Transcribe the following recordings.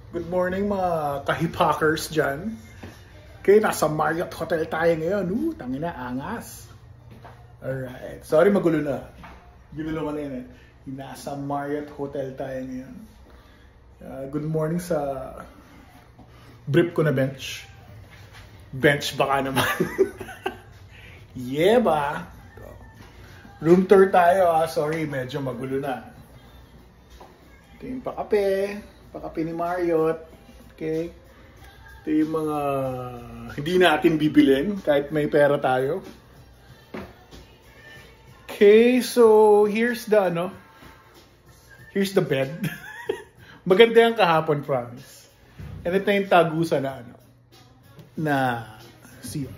Good morning mga kahipakers dyan. Okay, nasa Marriott Hotel tayo ngayon. Tangina, angas. Alright. Sorry, magulo na. Ginulo ko na yun eh. Nasa Marriott Hotel tayo ngayon. Good morning sa brief ko na bench. Bench baka naman. Yeah ba? Room tour tayo Sorry, medyo magulo na. Okay, pakape ni Marriott. Okay. Ito yung mga hindi natin bibilin kahit may pera tayo. Okay, so here's the bed. Maganda yung kahapon, promise. And ito yung tagusan na CR.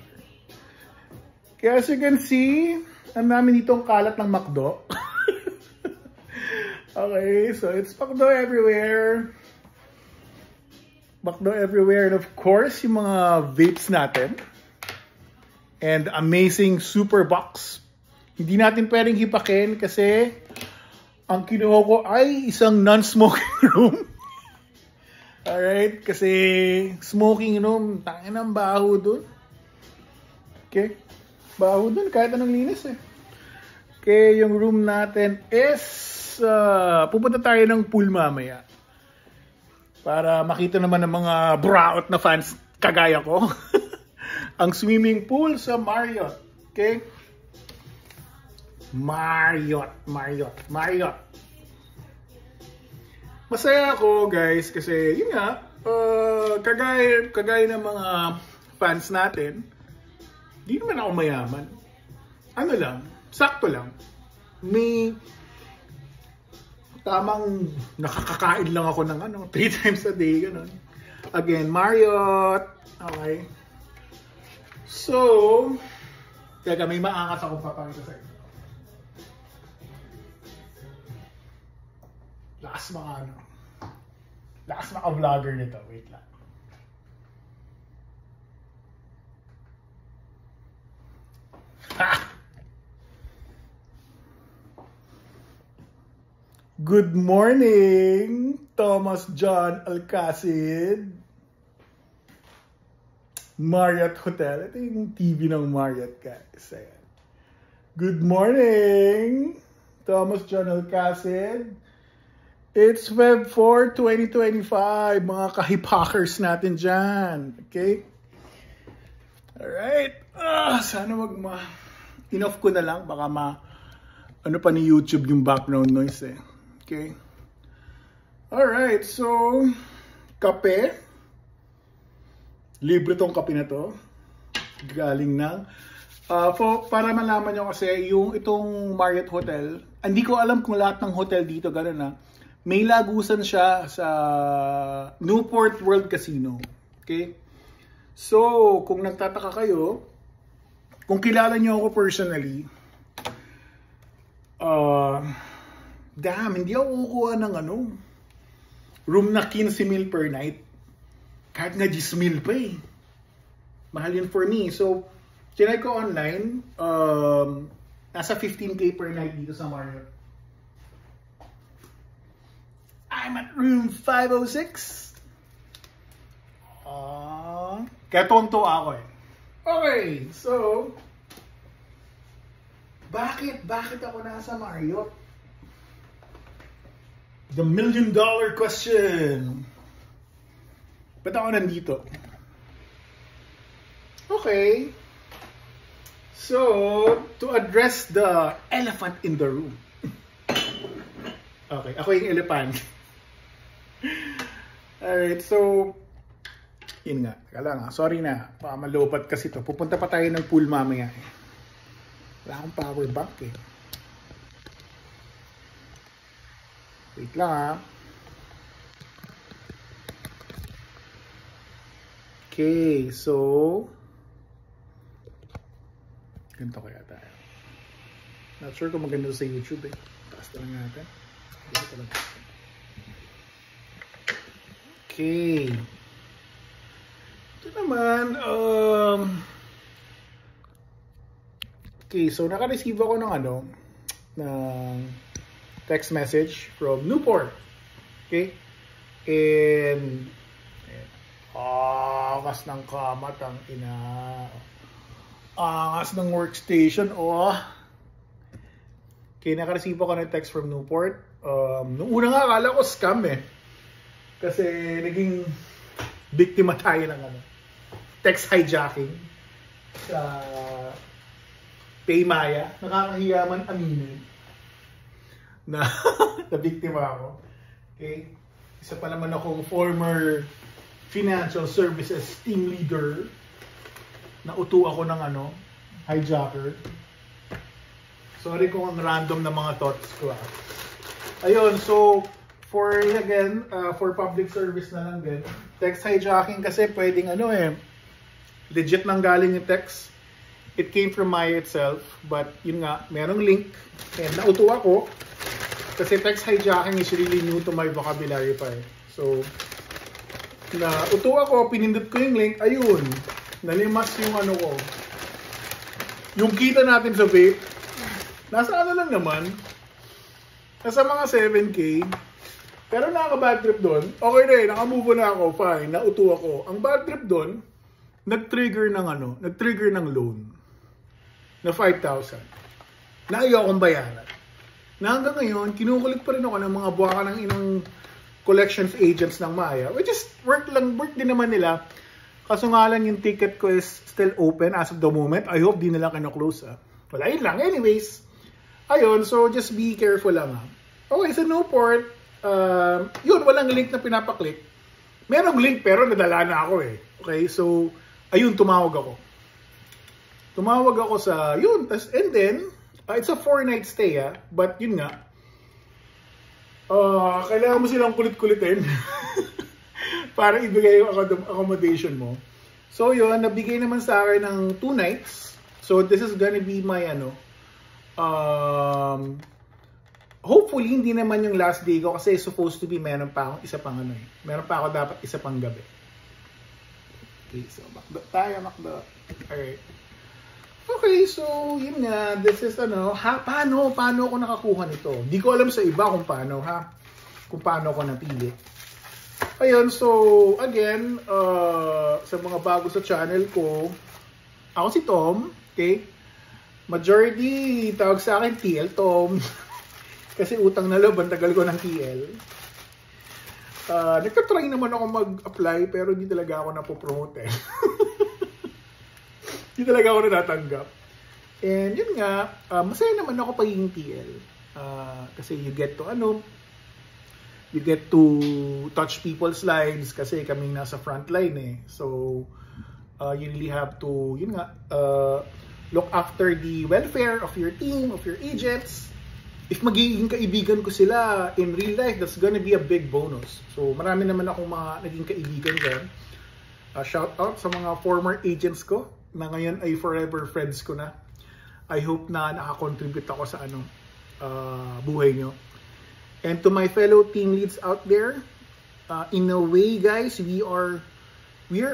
Kaya as you can see, ang namin ditong kalat ng McDo. Okay, so it's McDo everywhere. McDo everywhere. And of course, yung mga vapes natin. And amazing super box. Hindi natin pwedeng hipakin kasi ang kinuha ko ay isang non-smoking room. Alright, kasi smoking room, tangin ang baho dun. Okay, baho dun kahit anong linis eh. Okay, yung room natin is pupunta tayo ng pool mamaya. Para makita naman ng mga buraot na fans kagaya ko. Ang swimming pool sa Marriott. Okay? Marriott. Masaya ako guys kasi yun nga, kagaya ng mga fans natin, di naman ako mayaman. Ano lang, sakto lang. May tamang nakakakain lang ako ng 3 times a day, ganun. Again, Marriott. Okay. So, kaya may maangas akong papakita sa inyo. Lakas mga vlogger nito. Wait lang. Ha! Good morning, Thomas John Alcacid. Marriott Hotel. Ito yung TV ng Marriott, guys. Ayan. Good morning, Thomas John Alcacid. It's Feb 4, 2025. Mga kahipakers natin dyan. Okay? Alright. Sana enough ko na lang. Baka ano pa ni YouTube yung background noise eh. Okay. Alright, so kape. Libre tong kape na to. Galing ng para malaman nyo kasi itong Marriott Hotel, hindi ko alam kung lahat ng hotel dito gano'n na. May lagusan siya sa Newport World Casino. Okay? So, kung nagtataka kayo, kung kilala nyo ako personally, hindi ako kukuha ng room na 15,000 per night. Kahit nga 10,000 pa eh. Mahal yun for me. So, tinry ko online, nasa 15K per night dito sa Marriott. I'm at room 506. Kaya tonto ako eh. Okay, so, bakit ako nasa Marriott? The $1 million question. Ba't ako nandito? Okay. So, to address the elephant in the room. Okay, ako yung elephant. Alright, so, yun nga. Sorry na. Baka malupat kasi to. Pupunta pa tayo ng pool mamaya. Wala akong power bank eh. Wait lang Okay, so ganito kaya tayo. Not sure kung maganda sa YouTube eh. Taas na lang natin. Okay. Ito naman, okay, so naka-receive ako ng text message from Newport. Okay? And Angas ng kama, tang ina. Angas ng workstation, oh. Okay, naka-receive ako ng text from Newport. Nung una nga, akala ko scam eh. Kasi naging biktima tayo ng text hijacking sa Paymaya. Nakakahiya man aminin na na-biktima ako. Okay? Isa pa naman akong former financial services team leader. Nauto ako ng hijacker. Sorry kung ang random na mga thoughts ko. Ayun, so for public service na lang din. Text hijacking kasi pwedeng legit nang galing yung text. It came from Maya itself, but yun nga, merong link. And nauto ako kasi text hijacking is really new to my vocabulary pa eh. So, nauto ako, pinindot ko yung link, ayun, nalimas yung ko. Yung kita natin sa vape, nasa lang naman, nasa mga 7K, pero nakaka-bad trip doon. Okay na naka-move na ako, fine, nauto ako. Ang bad trip doon, nag-trigger ng loan na 5,000 na ayaw akong bayaran. Na hanggang ngayon, kinukulit pa rin ako ng mga buwaka ng inang collections agents ng Maya, which is work din naman nila. Kaso nga lang yung ticket ko is still open as of the moment. I hope di nila kino-close. Wala, yun lang. Anyways, ayun, so just be careful lang. Okay, sa Newport, yun, walang link na pinapaklik. Merong link pero nadala na ako eh. Okay, so, ayun, tumawag ako. Tumawag ako sa, yun, and then, it's a 4-night stay, but yun nga, kailangan mo silang kulit-kulitin para ibigay yung accommodation mo. So yun, nabigay naman sa akin ng 2 nights. So this is gonna be my hopefully hindi naman yung last day ko kasi supposed to be meron pa akong isa pang meron pa ako dapat isa pang gabi. Okay, so makdo tayo, makdo. Alright. Okay, so yun nga, this is paano ako nakakuha nito? Hindi ko alam sa iba kung paano ako napili. Ayun, so again, sa mga bago sa channel ko, ako si Tom, okay? Majority tawag sa akin TL Tom. Kasi utang na loob, ang tagal ko ng TL. Nagtatry naman ako mag-apply pero hindi talaga ako napopromote eh. Hindi talaga ako natatanggap. And yun nga, masaya naman ako pagiging TL. Kasi you get to touch people's lives kasi kaming nasa front line eh. So, you really have to, yun nga, look after the welfare of your team, of your agents. If magiging kaibigan ko sila in real life, that's gonna be a big bonus. So, marami naman akong mga naging kaibigan dyan. Shout out sa mga former agents ko na ngayon ay forever friends ko na. I hope na nakakontribute ako sa buhay nyo. And to my fellow team leads out there, in a way guys, we are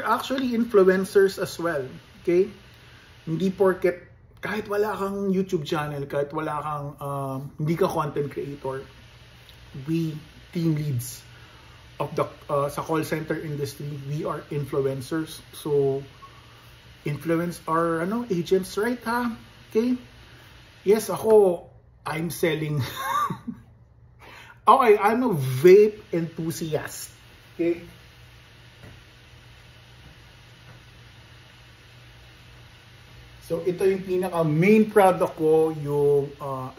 actually influencers as well. Okay? Hindi porket kahit wala kang YouTube channel, kahit wala kang hindi ka content creator, we team leads of the sa call center industry, we are influencers. So influence our agents, right ha? Okay? Yes, I'm selling. Okay, I'm a vape enthusiast. Okay? So ito yung pinaka main product ko, yung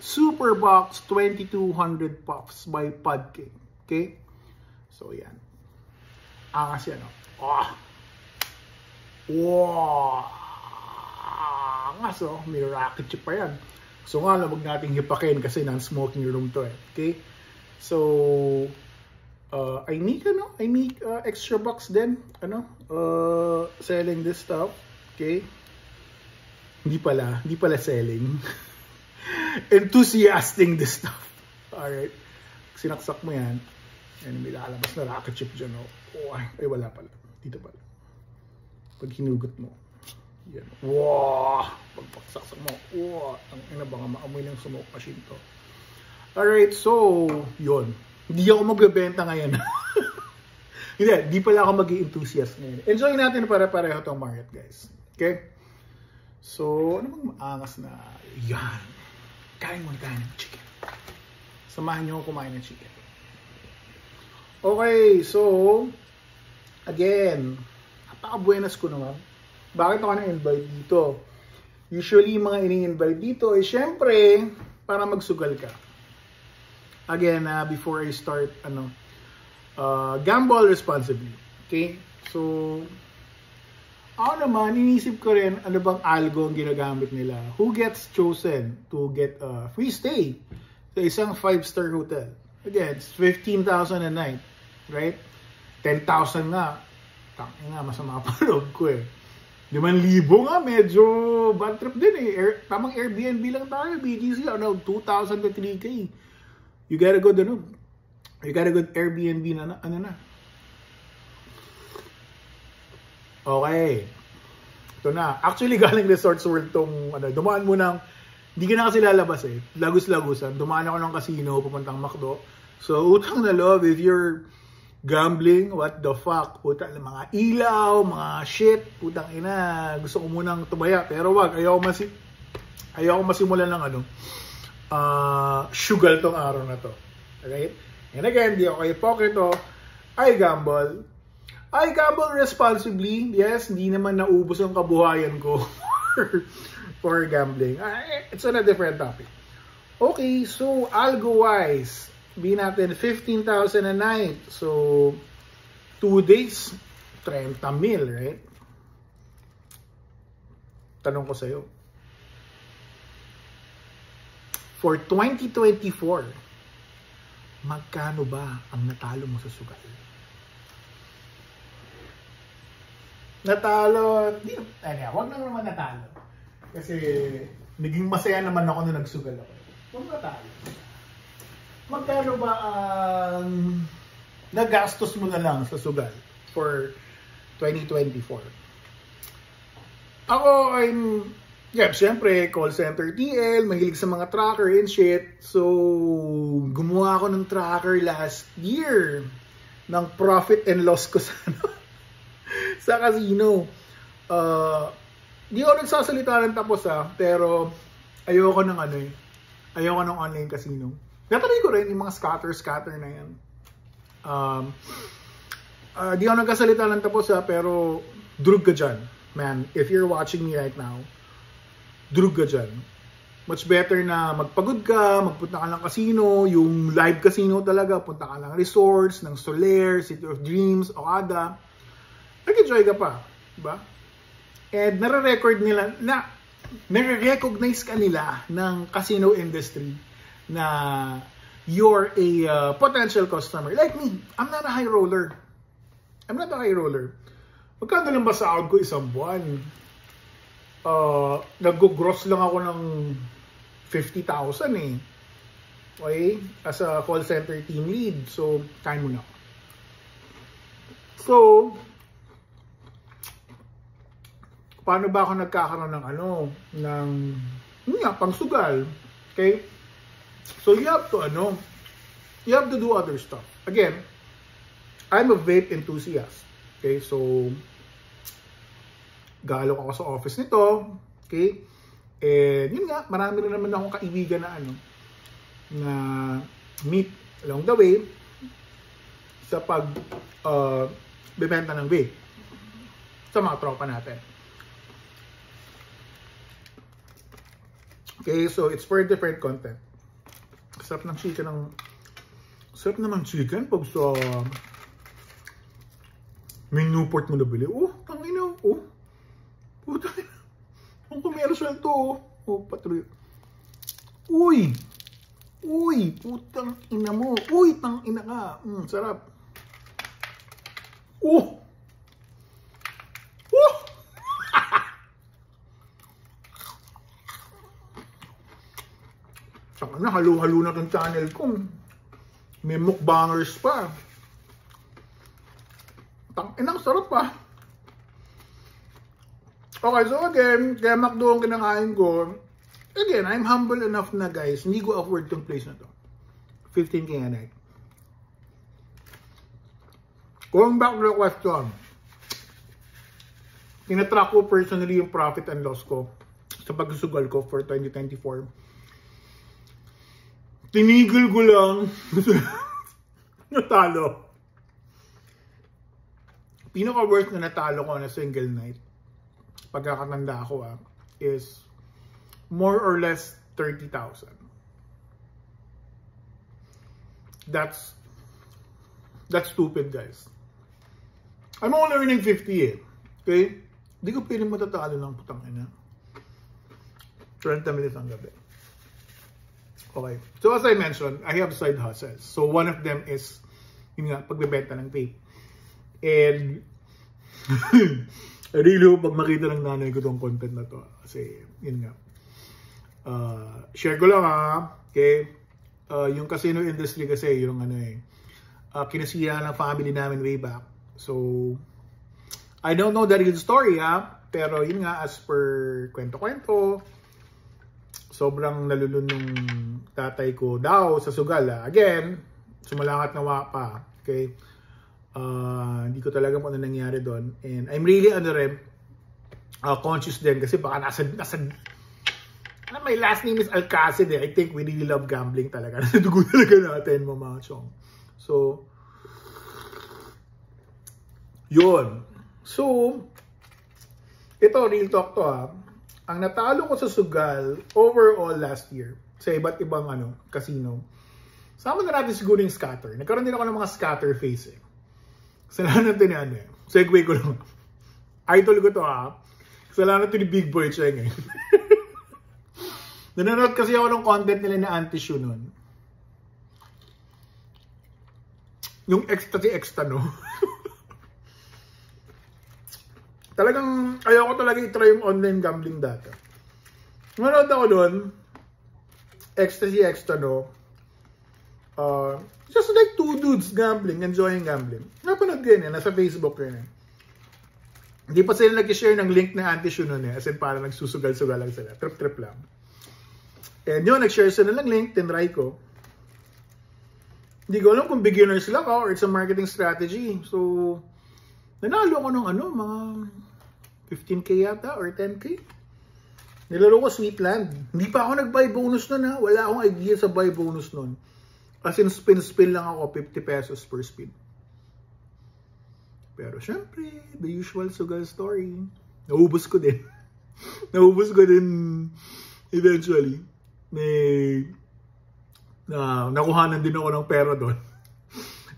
Superbox 2200 Puffs by Podking. Okay? So yan. Angas yan. Wow! Angas may rocket chip pa yan. So nga lang, huwag nating hipakin kasi non-smoking room to eh. Okay? So I make extra bucks din selling this stuff. Okay? Hindi pala selling. Enthusiasting this stuff. Alright. Sinaksak mo yan. And may lalabas na rocket chip dyan. Ay, wala pala. Dito pala. Pag hinugot mo. Yan. Wow! Pagpaksaksak mo. Wow! Ang ina baka maamoy ng smoke machine to. Alright, so, yun. Hindi ako magbebenta ngayon. Hindi, di pala ako mag-i-enthusiast ngayon. Enjoy natin pare-pareho tong Marriott, guys. Okay? So, ano bang maangas na yan? Kain muna tayo ng chicken. Samahan nyo ako kumain ng chicken. Okay, so, again, napaka-buenas ko naman. Bakit ako na-invite dito? Usually, mga ini-invite dito ay syempre, para magsugal ka. Again, before I start, gamble responsibly. Okay? So, ako naman, inisip ko rin, ano bang algo ang ginagamit nila? Who gets chosen to get a free stay sa isang 5-star hotel? Again, it's 15,000 a night. Right? 10,000 nga. Tangina nga, masama pa loob ko eh. 5,000 nga, medyo bad trip din eh. Tamang Airbnb lang tayo, BGC, 2,000 to 3K. You get a good, Airbnb na, Okay. Ito na. Actually, galing Resorts World tong, dumaan mo ng, hindi ka na kasi lalabas eh. Lagos-lagusan. Dumaan ako ng casino, pupuntang McDo. So, utang na loob, if you're gambling, what the fuck? Putang na mga ilaw, mga shit, putang ina. Gusto ko munang tumaya. Pero wag, ayoko masimulan ng sugal tong araw na to. Alright? And again, di ako hipokrito. I gamble responsibly. Yes, hindi naman naubos ang kabuhayan ko for gambling. It's on a different topic. Okay, so algo-wise, be natin 15,000 a night. So, 2 days, 30 mil, right? Tanong ko sa'yo. For 2024, magkano ba ang natalo mo sa sugal? Natalo, wag na naman natalo. Kasi naging masaya naman ako nung nagsugal ako. Huwag natalo. Magkano ba ang nagastos mo na lang sa sugal for 2024? Ako, syempre, call center TL, mahilig sa mga tracker and shit. So, gumawa ako ng tracker last year ng profit and loss ko sa sa casino. Di ako nagsasalita ng tapos pero ayoko ng ayoko ng online casino. Natanay ko rin yung mga scatter na yan. Di ako nagsasalita ng tapos pero drug ka dyan. Man, if you're watching me right now, drug ka dyan. Much better na magpagod ka, magpunta ka ng casino, yung live casino talaga, punta ka ng resorts, ng Soler, City of Dreams, Okada. Nag-enjoy ka pa, diba? And nare-recognize ka nila ng casino industry na you're a potential customer. Like me, I'm not a high roller. Magkano lang ba sahod ko isang buwan? Nag-gross lang ako ng 50,000 eh. Okay? As a call center team lead. So, kain mo na. So, paano ba ako nagkakaroon ng pangsugal? Okay? So you have to do other stuff. Again, I'm a vape enthusiast. Okay? So galo ako sa office nito. Okay? And yun nga, marami rin naman akong kaibigan na meet along the way sa bebenta ng vape sa mga tropa natin. Okay, so it's for different content. Sarap ng chicken pag sa may Newport mo nabili. Tangina. Putang. Ang commercial to. Patuloy. Uy, putang ina mo. Uy, tang ina ka. Sarap. Saka na, halo-halo na itong channel ko. May mukbangers pa. Tang-inang sarap pa. Okay, so again, kaya McDo ang kinakain ko. Again, I'm humble enough na guys, hindi ko afford itong place na to. 15K a night. Going back to the question, tinatrack ko personally yung profit and loss ko sa pagsusugal ko for 2024. Tinigil ko lang natalo. Pinaka-worst na natalo ko na single night, pagkakatanda ko is more or less 30,000. That's stupid, guys. I'm only earning 50 eh. Okay? Hindi ko piling matatalo ng putang ina. 30 minutes ang gabi. Okay. So as I mentioned, I have side hustles. So one of them is, yun nga, pagbebenta ng vape. And I really hope pag makita ng nanay ko tong content na to. Kasi, yun nga. Share ko lang okay? Yung casino industry kasi, yung ano kinasiyahan ng family namin way back. So, I don't know the real story pero yun nga, as per kwento-kwento, sobrang nalulun ng tatay ko daw sa sugal. Again, sumalangat nawa pa. Okay? Hindi ko talaga kung ano nangyari doon. And I'm really conscious din kasi baka nasa my last name is Alcacid I think we really love gambling talaga. Nasa dugo talaga natin mga chong. So, yun. So, ito, real talk to Ang natalo ko sa sugal overall last year sa iba't ibang casino. Sama na natin siguro yung scatter. Nagkaroon din ako ng mga scatter face Kasalanan natin segue ko lang. Idol ko to Kasalanan natin ni Big Boy Cheng Nanonood kasi ako ng content nila na Antishu nun. Yung extra no. Talagang ayaw ko talaga i-try yung online gambling data. Nanonood ako doon. Extra no. Just like two dudes gambling, enjoying gambling. Napanood ko yun nasa Facebook yun Hindi pa sila nag-share ng link na Antishu nun As in parang nagsusugal-sugal lang sila. Trip-trip lang. And yun, nag-share sila ng link, tinry ko. Hindi ko alam kung beginners lang or it's a marketing strategy. So, nanalo ko ng mga 15K yata or 10K. Nilaro ko Sweetland. Hindi pa ako nag-buy bonus nun Wala akong idea sa buy bonus nun. As in, spin lang ako, 50 pesos per spin. Pero syempre, the usual sugal story. Naubos ko din. Eventually. May nakuhanan din ako ng pera doon.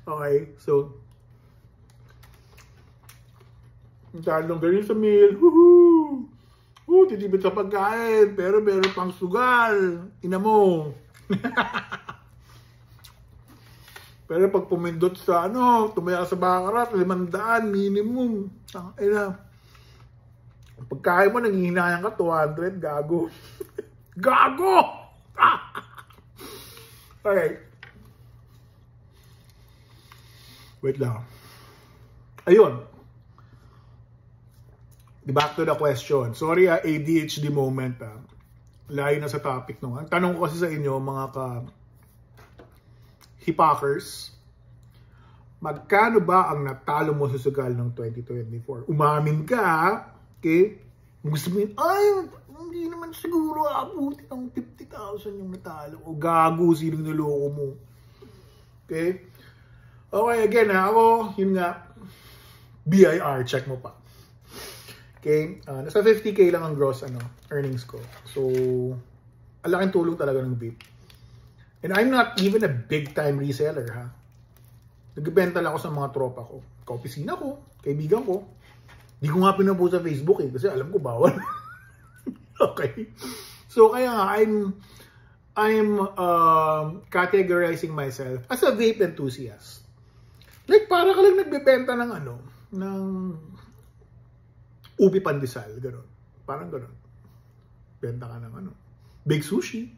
Okay, so talong galing sa meal. Titibit sa pagkain, pero meron pang sugal. Ina mo. Pero pag pumindot sa tumaya sa bakarat, 500 minimum. Pagkain mo, nangihinayang ka, 200, gago. Gago! Okay. Wait lang. Ayun. Back to the question. Sorry ADHD moment Layo na sa topic nung. Ang tanong ko kasi sa inyo, mga hipakers, magkano ba ang natalo mo sa sugal ng 2024? Umamin ka, okay? Gusto mo hindi naman siguro abuti ng 50,000 yung natalo. O gago, sinong niloko mo. Okay? Okay, again ako, yun nga, BIR, check mo pa. Okay? Nasa 50K lang ang gross earnings ko. So, alaking tulong talaga ng vape. And I'm not even a big time reseller Nagbebenta lang ako sa mga tropa ko. Kaopisina ko, kaibigan ko. Hindi ko nga pinapost sa Facebook kasi alam ko bawal. Okay. So kaya nga I'm categorizing myself as a vape enthusiast. Like para ka lang nagbebenta ng ng ubi pandesal, gano'n. Parang gano'n. Benta ka ng big sushi.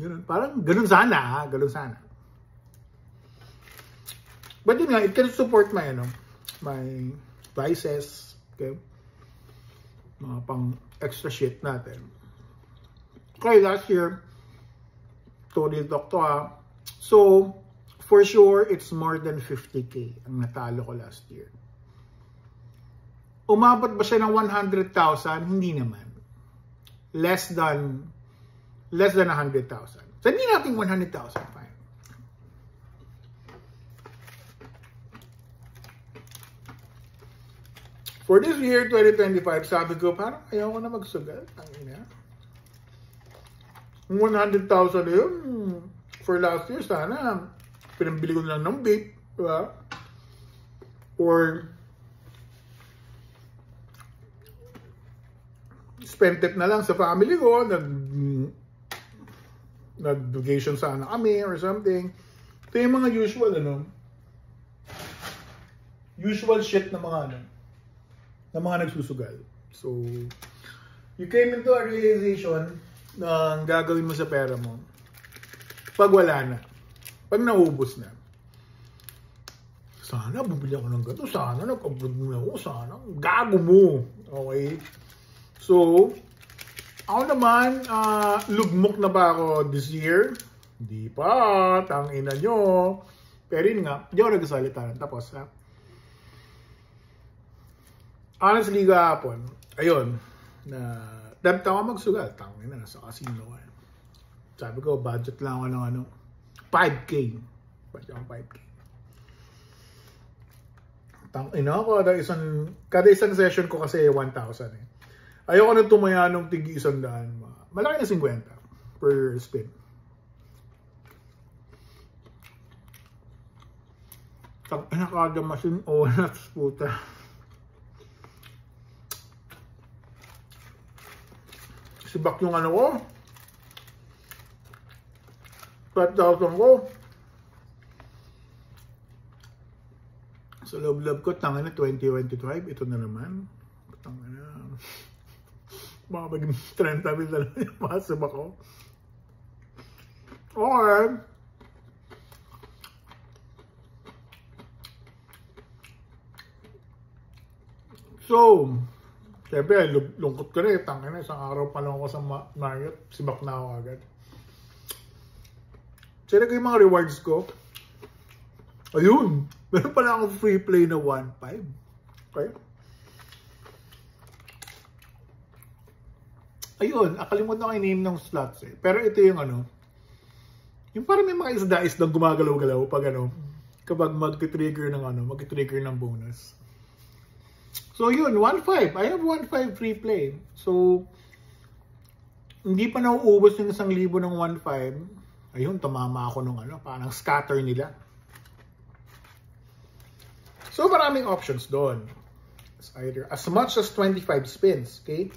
Gano'n. Parang gano'n sana, gano'n sana. But yun nga, it can support my my vices, okay? Mga pang extra shit natin. Okay, last year, totally talk to So, for sure, it's more than 50K ang natalo ko last year. Umabot ba siya ng 100,000? Hindi naman. Less than 100,000. Sabihin natin 100,000. Fine. For this year, 2025, sabi ko, parang ayaw ko na magsugal. Ang ina. 100,000 yun. For last year, sana pinambili ko na lang ng vape. Diba? Or spend it na lang sa family ko. Nag-vacation sana kami or something. Ito yung mga usual, usual shit na mga nagsusugal. So, you came into a realization na ang gagawin mo sa pera mo pag wala na. Pag naubos na. Sana bumili ako ng gato. Sana nag-upload mo ako. Sana gago mo. Okay? So, ako naman, lugmok na ba ako this year? Hindi pa. Tangina nyo. Pero yun nga, hindi ako nagsalita. Tapos, ha? Honestly, kahapon, ayun, tempt ako magsugal. Tangina, nasa casino. Sabi ko, budget lang ako ng 5K. Budget ako 5K. Tangina ako, kada isang session ko kasi 1,000 Ayoko na tumaya ng tigi 100. Malaki na 50 per spin. Tangina kada machine owners, puta. Sibak yung ko. 5,000 ko. Sa loob-loob ko, tangina 2025. Ito na naman. Tangina. Baka maging 30 mil na lang yung masabak ko. Or, so, siyempre, lungkot ko rin. Tangina, isang araw pa lang ako sa Marriott. Sibak na ako agad. Sino ko yung mga rewards ko? Ayun! Meron pala akong free play na 1.5. Okay? Ayun, nakalimutan ko yung name ng slots eh. Pero ito yung yung parang may mga isda-isdang gumagalaw-galaw pag kapag mag-trigger ng bonus. So yun, 1.5. I have 1.5 free play. So, hindi pa nauubos yung 1,000 ng 1.5. Ayun, tumama ako nung parang scatter nila. So, maraming options doon. It's either as much as 25 spins, okay?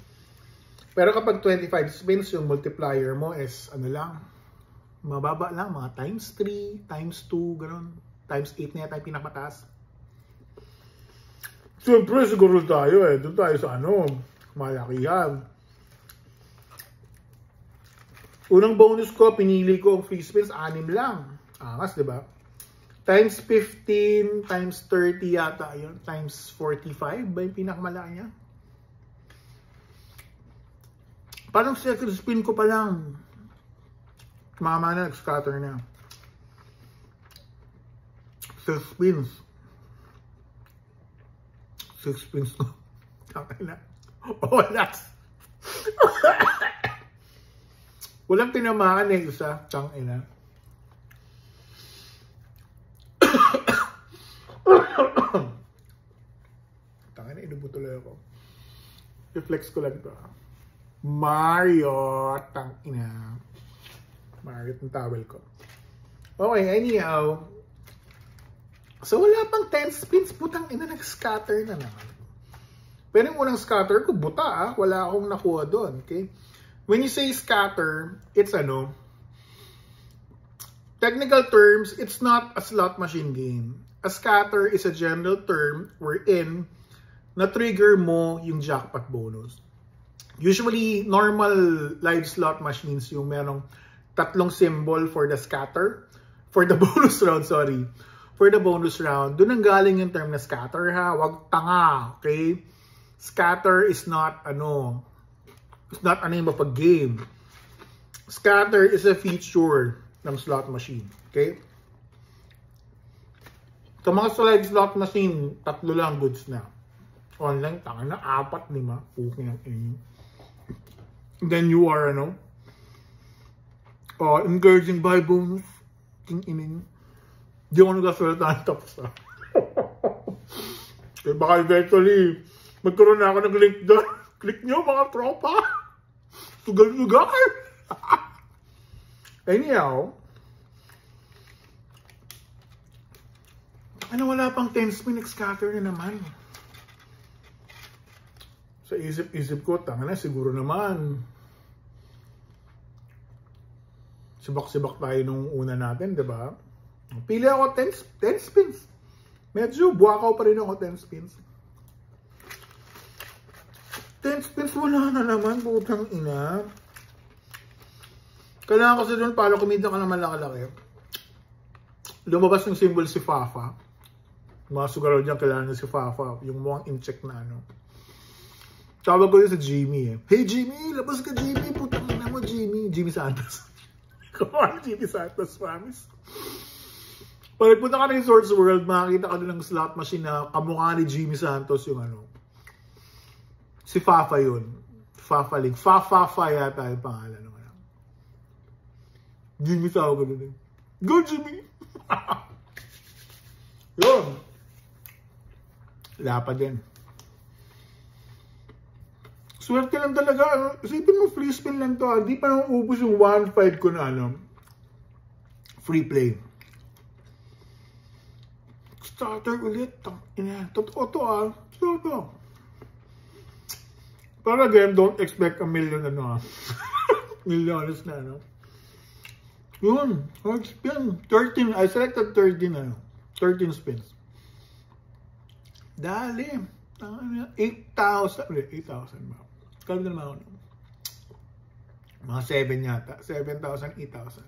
Pero kapag 25 spins, yung multiplier mo is mababa lang, mga times 3, times 2, ganun. Times 8 na yata yung pinakmataas. Siyempre, siguro tayo doon tayo sa malakihan. Unang bonus ko, pinili ko ang free spins, 6 lang. Angas, di ba? Times 15, times 30 yata yun. Times 45 ba yung pinakamalaki niya? Parang second spin ko pa lang. Mama na, scatter na. 6 spins. 6 spins ko. Takay na. Wala. Walang tinamaan isa. Tangina. Tangina, inubo tuloy ako. Reflex ko lang ito. Mario, tangina. Mario yung towel ko. Okay, anyhow. So, wala pang 10 spins. Putang ina, nag-scatter na naman. Pero yung unang scatter ko, buta Wala akong nakuha doon. Okay? When you say scatter, it's technical terms, it's not a slot machine game. A scatter is a general term wherein na-trigger mo yung jackpot bonus. Usually, normal live slot machines yung merong 3 symbol for the scatter. For the bonus round, sorry. For the bonus round, doon ang galing yung term na scatter Wag tanga, okay? Scatter is not it's not a name of a game. Scatter is a feature ng slot machine, okay? Sa mga slot machine, 3 lang goods na. Online, tanga na, 4, 5. Okay ng inyo. Then you are, encouraging buy bonus. King inin. Di ako nagkasalita ng tapos na. Eh, baka eventually, magkaroon na ako ng link doon. Click nyo mga tropa. Sugal-sugal. Anyhow, wala pang 10 spin scatter na naman. Sa isip ko, tanga na, siguro naman. Sibak-sibak tayo nung una natin, diba? Pili ako 10 spins. Medyo buwakaw pa rin ako 10 spins. 10 spins, wala na naman, putang ina. Kailangan kasi doon, para kumita ka naman laki-laki. Lumabas yung symbol si Fafa. Mga sugaraw dyan, kailangan na si Fafa. Yung mukhang in-check na Tawag ko yun sa Jimmy eh. Hey Jimmy, labas ka Jimmy. Putang ina mo Jimmy. Jimmy Santos. Come on, Jimmy Santos, promise. Pag punta ka na yung Swords World, makakita ka doon ng slot machine na kamukha ni Jimmy Santos yung si Fafa yun. Fafa League. Fafa yata yung pangalan. Jimmy tawag ko doon. Go Jimmy! Yun. Wala pa din. Swerte lang talaga. Isipin mo, free spin lang to. Hindi pa nang ubus yung 1.5 ko na free play. Starter ulit. Totoo to Totoo to. Pero again, don't expect a million millions na Yun. Spin. 13. I selected 13 13 spins. Dali. 8,000. 8,000 ba? Kalo na naman ako. Mga 7 yata. 7,000, 8,000.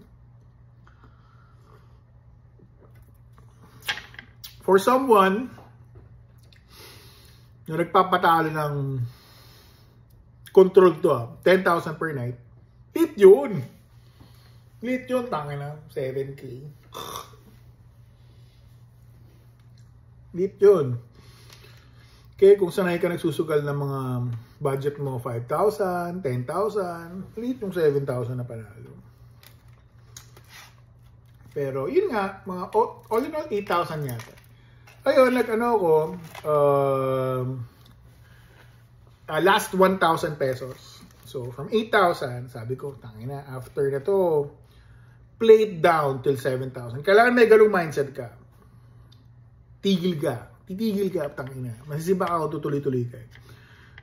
For someone na nagpapatalo ng control to 10,000 per night, hit yun. Hit yun, tangin na. 7K. Hit yun. Okay, kung sanay ka nagsusugal ng mga budget mo 5,000, 10,000, hit yung 7,000 na panalo. Pero yun nga, mga all in all 8,000 yata. Ayun, last 1,000 pesos. So, from 8,000, sabi ko, tangina, after na to, play it down till 7,000. Kailangan may galong mindset ka. Titigil ka, tangina. Masisiba ako, tutuloy-tuloy ka.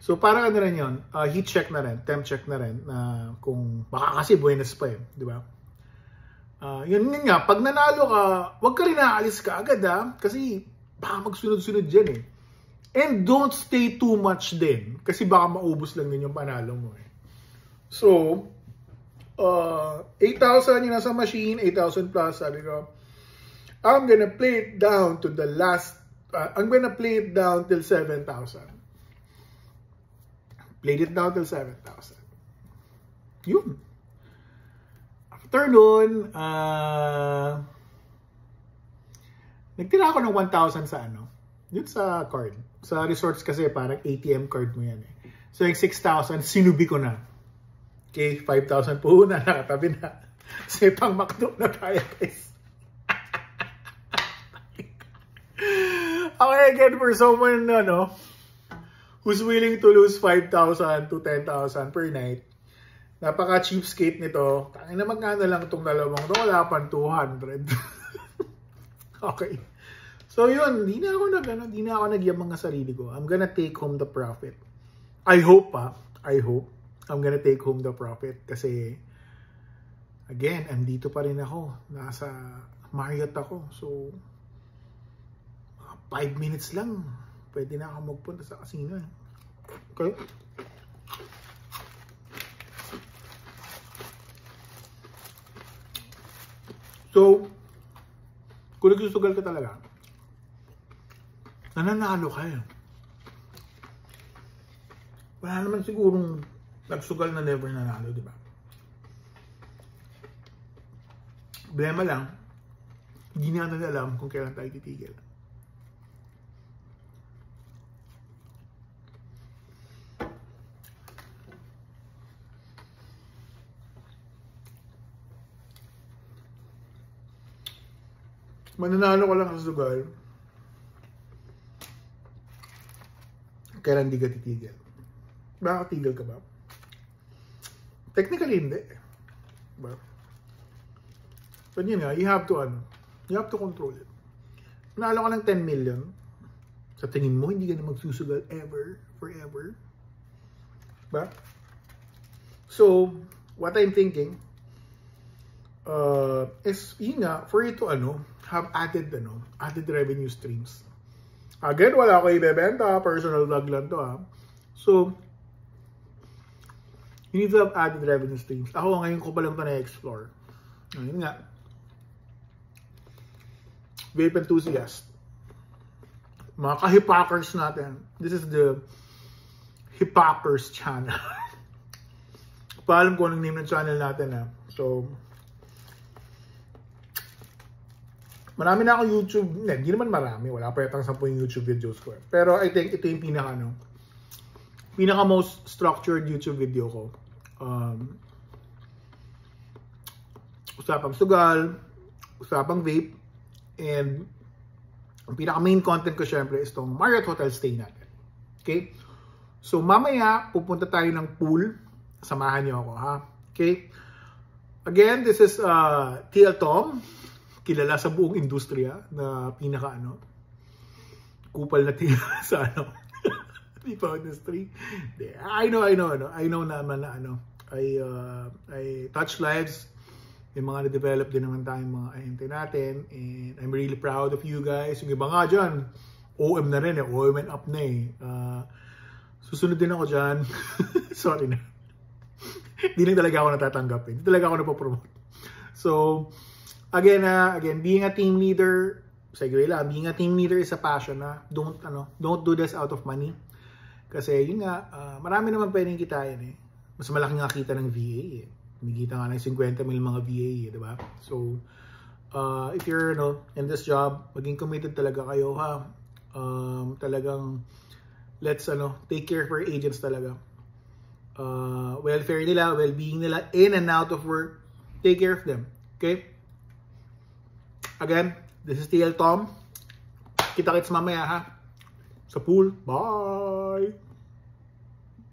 So, parang rin yun, heat check na rin, temp check na rin, na kung, baka kasi buenas pa di ba? Yun nga, pag nanalo ka, wag ka rin naalis ka agad kasi baka magsunod-sunod dyan And don't stay too much din, kasi baka maubos lang din yung panalo mo So, 8,000 yung nasa machine, 8,000 plus, sabi ko, I'm gonna play it down to the last, I'm gonna play it down till 7,000. Played it down till 7,000. Yun. After nun, nagtira ako ng 1,000 sa yun sa card. Sa resorts kasi parang ATM card mo yan So yung 6,000, sinubi ko na. Okay, 5,000 po na, nakatabi na. Kasi pang McDo na tayo, guys. Okay, again, for someone, who's willing to lose 5,000 to 10,000 per night, napaka-cheapskate nito. Tangin na magkano lang itong dalawang ito, wala pang 200. Okay. So yun, di na ako nagyamang nga sarili ko. I'm gonna take home the profit. I hope I'm gonna take home the profit kasi again, andito pa rin ako. Nasa Marriott ako. So 5 minutes lang. Pwede na ako magpunta sa casino. Okay? So, kung nagsusugal ka talaga, nananalo ka Wala naman sigurong nagsugal na never nanalo, di ba? Problema lang, hindi natin alam kung kailan tayo titigil. mananalo ka lang sa sugal, kailan di ka titigil. Baka tigil ka ba? Technically, hindi. Diba? But yun nga, you have to control it. Nanalo ka ng 10 million, sa tingin mo, hindi ka na magsusugal ever, forever. Diba? So, what I'm thinking, is, yun nga, for you to, have added revenue streams. Again, wala ko ibebenta, personal vlog lang to, So, you need to have added revenue streams. Ako, ngayon ko pa lang ito na-explore. Ayun nga. Vape enthusiast. Mga ka-hipokers natin. This is the Hipokers channel. Paalam ko anong name ng channel natin, So, marami na ako YouTube. Hindi naman marami. Wala pa yatang 10 YouTube videos ko. Pero I think ito yung pinaka most structured YouTube video ko. Usapang sugal, usapang vape, and ang pinaka main content ko syempre is itong Marriott Hotel stay natin. Okay? So mamaya pupunta tayo ng pool. Samahan niyo ako, ha? Okay? Again, this is TL Tom, kilala sa buong industriya na pinaka kupal na TL sa people industry. I know naman na I touch lives. May mga na-develop din naman tayong mga ahente natin, and I'm really proud of you guys. Yung iba nga dyan, OM na rin OM and up na susunod din ako dyan. Sorry na. Hindi lang talaga ako natatanggapin. Hindi talaga ako napopromote. So, again, being a team leader, segue lang, being a team leader is a passion. Don't do this out of money. Kasi yun nga, marami naman pwedeng kitain Mas malaki nga kita ng VA Kumikita nga ng 50 mil mga VA diba? So, if you're in this job, maging committed talaga kayo, ha? Talagang, let's take care for agents talaga. Welfare nila, well-being nila, in and out of work, take care of them. Okay? Again, this is TL Tom. Kita-kits mamaya, ha? Sa pool. Bye!